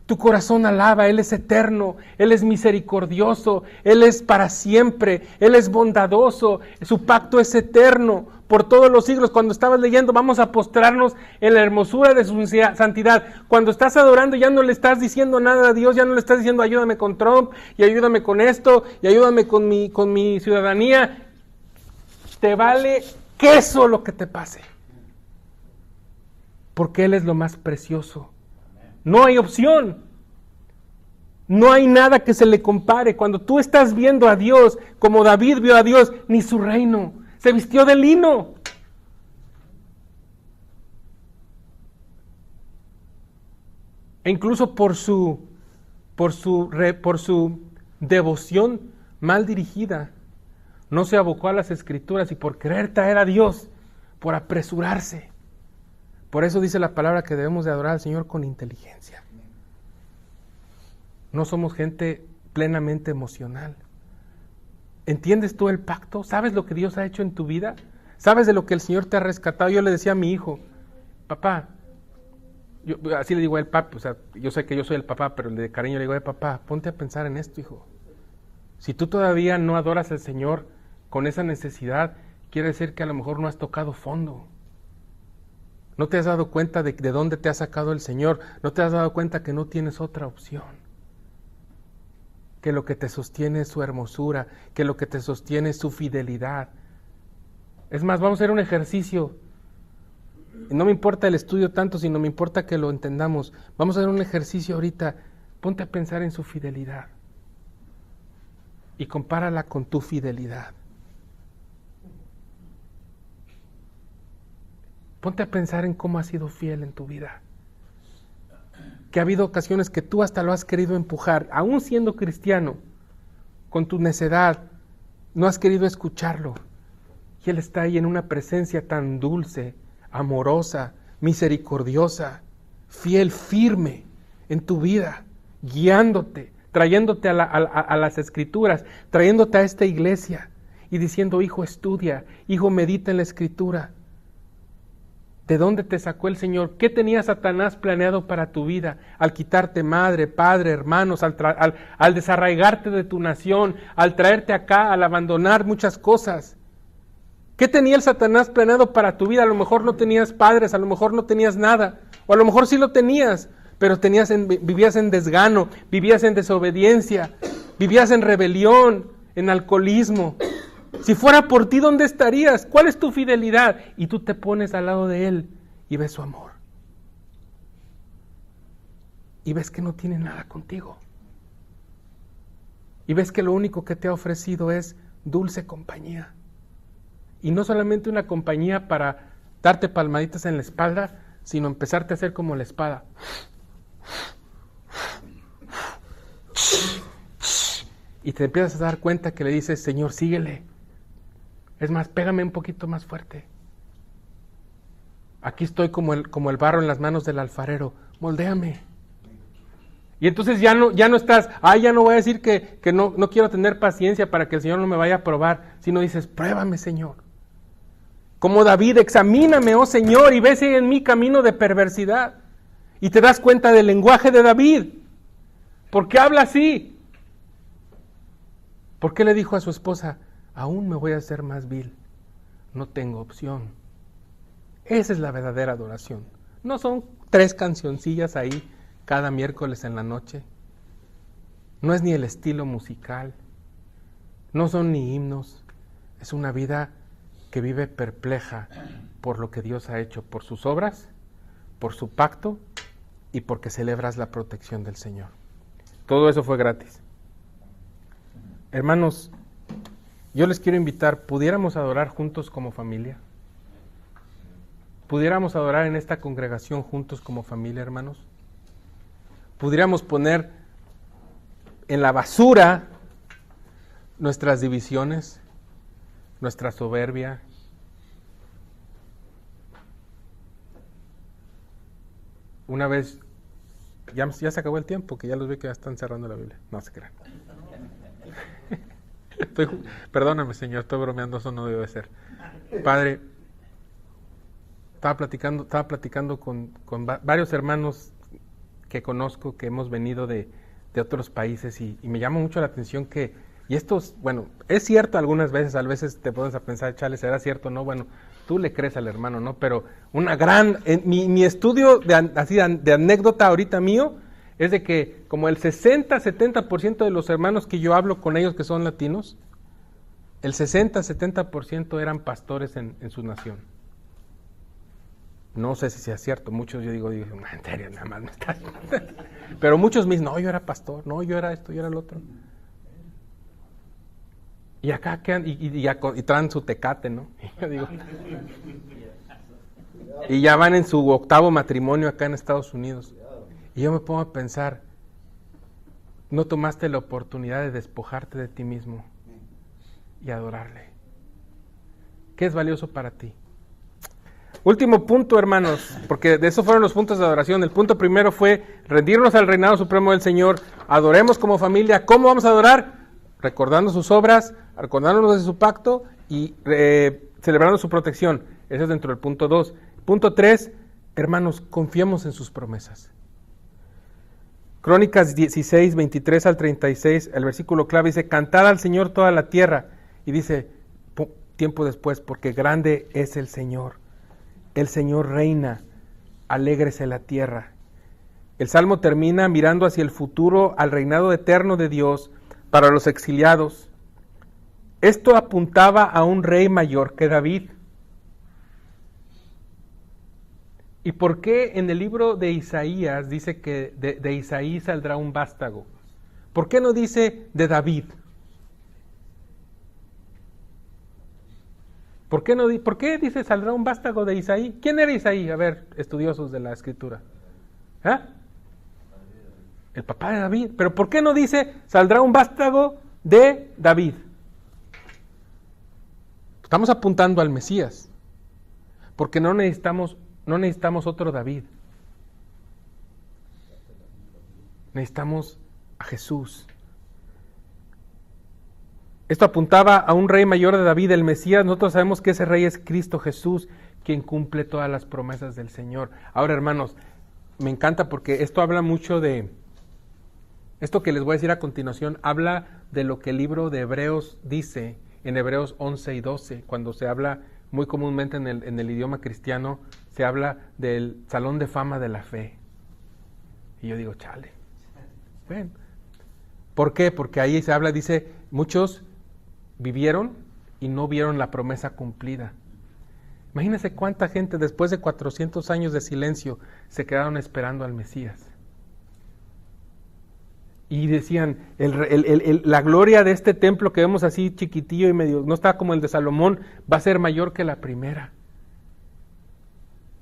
Tu corazón alaba, Él es eterno, Él es misericordioso, Él es para siempre, Él es bondadoso, su pacto es eterno por todos los siglos. Cuando estabas leyendo, vamos a postrarnos en la hermosura de su santidad. Cuando estás adorando, ya no le estás diciendo nada a Dios, ya no le estás diciendo ayúdame con Trump, y ayúdame con esto, y ayúdame con mi ciudadanía. Te vale queso lo que te pase, porque Él es lo más precioso No hay opción. No hay nada que se le compare. Cuando tú estás viendo a Dios, como David vio a Dios, ni su reino. Se vistió de lino. E incluso por su devoción mal dirigida, no se abocó a las Escrituras, y por querer traer a Dios, por apresurarse. Por eso dice la palabra que debemos de adorar al Señor con inteligencia. No somos gente plenamente emocional. ¿Entiendes tú el pacto? ¿Sabes lo que Dios ha hecho en tu vida? ¿Sabes de lo que el Señor te ha rescatado? Yo le decía a mi hijo, papá, así le digo a él, papá, o sea, yo sé que yo soy el papá, pero de cariño le digo, papá, ponte a pensar en esto, hijo. Si tú todavía no adoras al Señor con esa necesidad, quiere decir que a lo mejor no has tocado fondo. No te has dado cuenta de dónde te ha sacado el Señor. No te has dado cuenta que no tienes otra opción. Que lo que te sostiene es su hermosura, que lo que te sostiene es su fidelidad. Es más, vamos a hacer un ejercicio. No me importa el estudio tanto, sino me importa que lo entendamos. Vamos a hacer un ejercicio ahorita. Ponte a pensar en su fidelidad y compárala con tu fidelidad. Ponte a pensar en cómo has sido fiel en tu vida. Que ha habido ocasiones que tú hasta lo has querido empujar, aún siendo cristiano, con tu necedad, no has querido escucharlo. Y Él está ahí en una presencia tan dulce, amorosa, misericordiosa, fiel, firme en tu vida, guiándote, trayéndote a las Escrituras, trayéndote a esta iglesia y diciendo, hijo, estudia, hijo, medita en la Escritura. ¿De dónde te sacó el Señor? ¿Qué tenía Satanás planeado para tu vida? Al quitarte madre, padre, hermanos, al desarraigarte de tu nación, al traerte acá, al abandonar muchas cosas. ¿Qué tenía el Satanás planeado para tu vida? A lo mejor no tenías padres, a lo mejor no tenías nada, o a lo mejor sí lo tenías, pero vivías en desgano, vivías en desobediencia, vivías en rebelión, en alcoholismo. Si fuera por ti, ¿dónde estarías? ¿Cuál es tu fidelidad? Y tú te pones al lado de Él y ves su amor. Y ves que no tiene nada contigo. Y ves que lo único que te ha ofrecido es dulce compañía. Y no solamente una compañía para darte palmaditas en la espalda, sino empezarte a hacer como la espada. Y te empiezas a dar cuenta que le dices, Señor, síguele. Es más, pégame un poquito más fuerte. Aquí estoy como el barro en las manos del alfarero. Moldéame. Y entonces ya no estás, ya no voy a decir que no quiero tener paciencia para que el Señor no me vaya a probar, sino dices, pruébame, Señor. Como David, examíname, oh Señor, y ve si hay en mí camino de perversidad. Y te das cuenta del lenguaje de David. ¿Por qué habla así? ¿Por qué le dijo a su esposa, aún me voy a hacer más vil? No tengo opción. Esa es la verdadera adoración. No son 3 cancioncillas ahí cada miércoles en la noche. No es ni el estilo musical. No son ni himnos. Es una vida que vive perpleja por lo que Dios ha hecho, por sus obras, por su pacto y porque celebras la protección del Señor. Todo eso fue gratis. Hermanos, yo les quiero invitar, ¿pudiéramos adorar juntos como familia? ¿Pudiéramos adorar en esta congregación juntos como familia, hermanos? ¿Pudiéramos poner en la basura nuestras divisiones, nuestra soberbia? Una vez, ya se acabó el tiempo, que ya los veo que ya están cerrando la Biblia. No se crean. Perdóname, Señor, estoy bromeando, eso no debe ser. Padre, estaba platicando con varios hermanos que conozco, que hemos venido de otros países, y me llama mucho la atención que, y esto, bueno, es cierto algunas veces, a veces te pones a pensar, chale, ¿será cierto o no? Bueno, tú le crees al hermano, ¿no? Pero mi estudio de anécdota ahorita mío, es de que como el 60-70% de los hermanos que yo hablo con ellos que son latinos, el 60-70% eran pastores en su nación. No sé si sea cierto, muchos yo digo, no, en serio, nada más me está... Pero muchos me dicen, no, yo era pastor, no, yo era esto, yo era el otro. Y acá quedan, y traen su tecate, ¿no? Y yo digo... Y ya van en su 8º matrimonio acá en Estados Unidos. Y yo me pongo a pensar, no tomaste la oportunidad de despojarte de ti mismo y adorarle. ¿Qué es valioso para ti? Último punto, hermanos, porque de esos fueron los puntos de adoración. El punto primero fue rendirnos al reinado supremo del Señor. Adoremos como familia. ¿Cómo vamos a adorar? Recordando sus obras, acordándonos de su pacto y celebrando su protección. Eso es dentro del punto 2. Punto 3, hermanos, confiemos en sus promesas. Crónicas 16, 23 al 36, el versículo clave dice, cantad al Señor toda la tierra. Y dice, tiempo después, porque grande es el Señor reina, alégrese la tierra. El Salmo termina mirando hacia el futuro, al reinado eterno de Dios para los exiliados. Esto apuntaba a un rey mayor que David. ¿Y por qué en el libro de Isaías dice que de Isaí saldrá un vástago? ¿Por qué no dice de David? ¿Por qué dice saldrá un vástago de Isaí? ¿Quién era Isaí? A ver, estudiosos de la Escritura. ¿Ah? El papá de David. ¿Pero por qué no dice saldrá un vástago de David? Estamos apuntando al Mesías. Porque no necesitamos otro David. Necesitamos a Jesús. Esto apuntaba a un rey mayor de David, el Mesías. Nosotros sabemos que ese rey es Cristo Jesús, quien cumple todas las promesas del Señor. Ahora, hermanos, me encanta porque esto habla mucho de... Esto que les voy a decir a continuación, habla de lo que el libro de Hebreos dice, en Hebreos 11 y 12, cuando se habla muy comúnmente en el idioma cristiano, se habla del salón de fama de la fe. Y yo digo, chale. Ven. ¿Por qué? Porque ahí se habla, dice, muchos vivieron y no vieron la promesa cumplida. Imagínense cuánta gente después de 400 años de silencio se quedaron esperando al Mesías. Y decían, la gloria de este templo que vemos así chiquitillo y medio, no está como el de Salomón, va a ser mayor que la primera.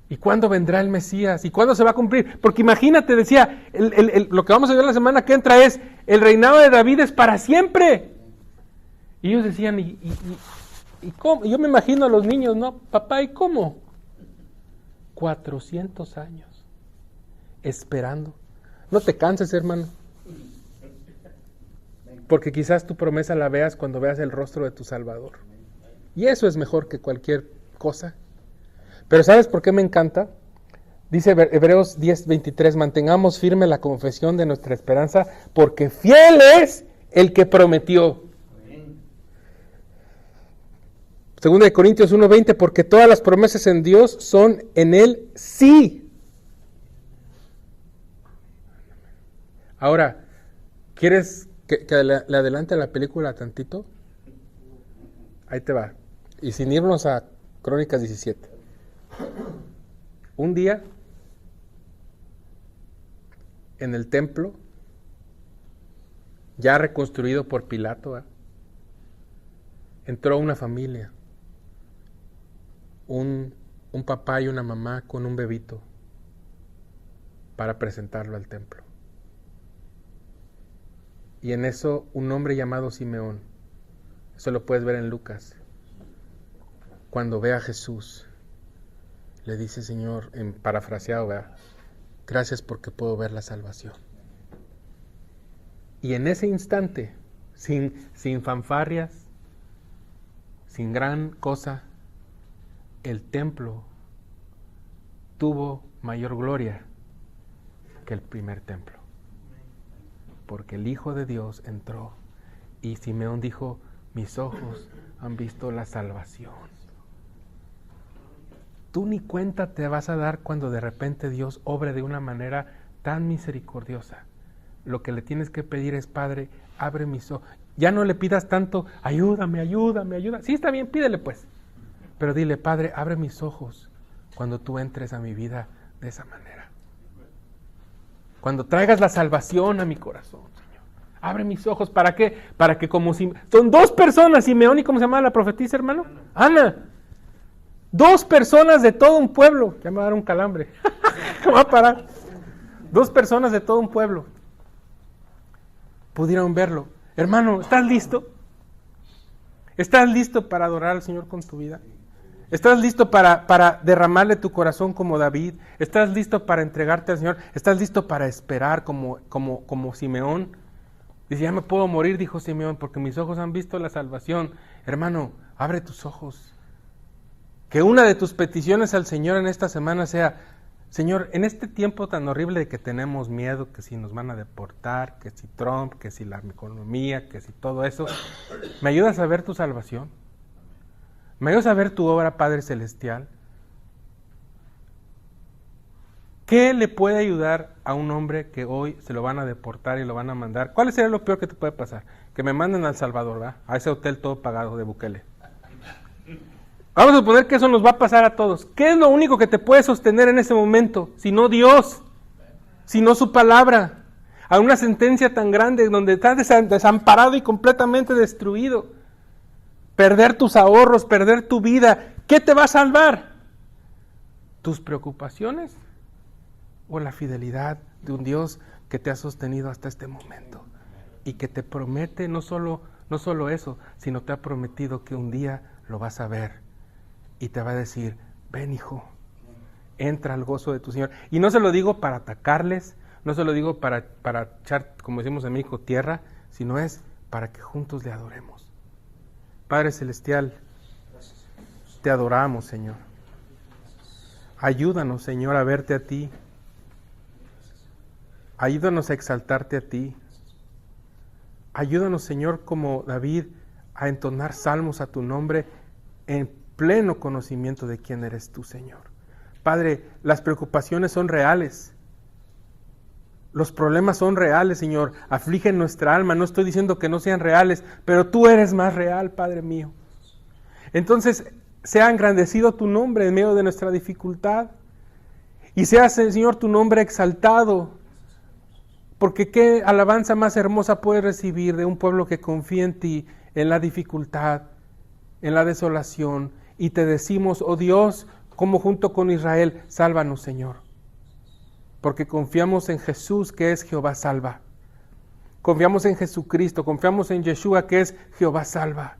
¿Y cuándo vendrá el Mesías? ¿Y cuándo se va a cumplir? Porque imagínate, decía, lo que vamos a ver la semana que entra es, el reinado de David es para siempre. Y ellos decían, ¿y cómo? Yo me imagino a los niños, ¿no? Papá, ¿y cómo? 400 años esperando. No te canses, hermano. Porque quizás tu promesa la veas cuando veas el rostro de tu Salvador. Y eso es mejor que cualquier cosa. Pero ¿sabes por qué me encanta? Dice Hebreos 10:23, mantengamos firme la confesión de nuestra esperanza, porque fiel es el que prometió. Segunda de Corintios 1:20, porque todas las promesas en Dios son en Él sí. Ahora, ¿quieres que le adelante la película tantito? Ahí te va. Y sin irnos a Crónicas 17. Un día, en el templo, ya reconstruido por Pilato, entró una familia, un papá y una mamá con un bebito para presentarlo al templo. Y en eso un hombre llamado Simeón, eso lo puedes ver en Lucas, cuando ve a Jesús, le dice, Señor, en parafraseado, ¿verdad? Gracias porque puedo ver la salvación. Y en ese instante, sin fanfarrias, sin gran cosa, el templo tuvo mayor gloria que el primer templo. Porque el Hijo de Dios entró y Simeón dijo, mis ojos han visto la salvación. Tú ni cuenta te vas a dar cuando de repente Dios obre de una manera tan misericordiosa. Lo que le tienes que pedir es, Padre, abre mis ojos. Ya no le pidas tanto, ayúdame. Sí, está bien, pídele pues. Pero dile, Padre, abre mis ojos cuando tú entres a mi vida de esa manera. Cuando traigas la salvación a mi corazón, Señor. Abre mis ojos, ¿para qué? Para que como si... Son 2 personas, Simeón, ¿y cómo se llama la profetisa, hermano? Ana. 2 personas de todo un pueblo. Ya me va a dar un calambre. ¿Cómo va a parar? 2 personas de todo un pueblo pudieron verlo. Hermano, ¿estás listo? ¿Estás listo para adorar al Señor con tu vida? ¿Estás listo para derramarle tu corazón como David? ¿Estás listo para entregarte al Señor? ¿Estás listo para esperar como Simeón? Dice, ya me puedo morir, dijo Simeón, porque mis ojos han visto la salvación. Hermano, abre tus ojos. Que una de tus peticiones al Señor en esta semana sea, Señor, en este tiempo tan horrible de que tenemos miedo, que si nos van a deportar, que si Trump, que si la economía, que si todo eso, ¿me ayudas a ver tu salvación? ¿Me ayudas a ver tu obra, Padre Celestial? ¿Qué le puede ayudar a un hombre que hoy se lo van a deportar y lo van a mandar? ¿Cuál sería lo peor que te puede pasar? Que me manden a El Salvador, ¿verdad? A ese hotel todo pagado de Bukele. Vamos a suponer que eso nos va a pasar a todos. ¿Qué es lo único que te puede sostener en ese momento? Si no Dios, si no su palabra. A una sentencia tan grande donde estás desamparado y completamente destruido. Perder tus ahorros, perder tu vida. ¿Qué te va a salvar? ¿Tus preocupaciones? ¿O la fidelidad de un Dios que te ha sostenido hasta este momento? Y que te promete no solo eso, sino te ha prometido que un día lo vas a ver. Y te va a decir, ven hijo, entra al gozo de tu Señor. Y no se lo digo para atacarles, no se lo digo para echar, como decimos en México, tierra, sino es para que juntos le adoremos. Padre Celestial, te adoramos, Señor. Ayúdanos, Señor, a verte a ti. Ayúdanos a exaltarte a ti. Ayúdanos, Señor, como David, a entonar salmos a tu nombre en pleno conocimiento de quién eres tú, Señor. Padre, las preocupaciones son reales. Los problemas son reales, Señor. Afligen nuestra alma. No estoy diciendo que no sean reales, pero tú eres más real, Padre mío. Entonces, sea engrandecido tu nombre en medio de nuestra dificultad. Y sea, Señor, tu nombre exaltado. Porque qué alabanza más hermosa puedes recibir de un pueblo que confía en ti, en la dificultad, en la desolación. Y te decimos, oh Dios, como junto con Israel, sálvanos, Señor. Porque confiamos en Jesús, que es Jehová salva. Confiamos en Jesucristo, confiamos en Yeshua, que es Jehová salva.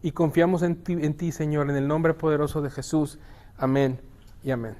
Y confiamos en ti, Señor, en el nombre poderoso de Jesús. Amén y amén.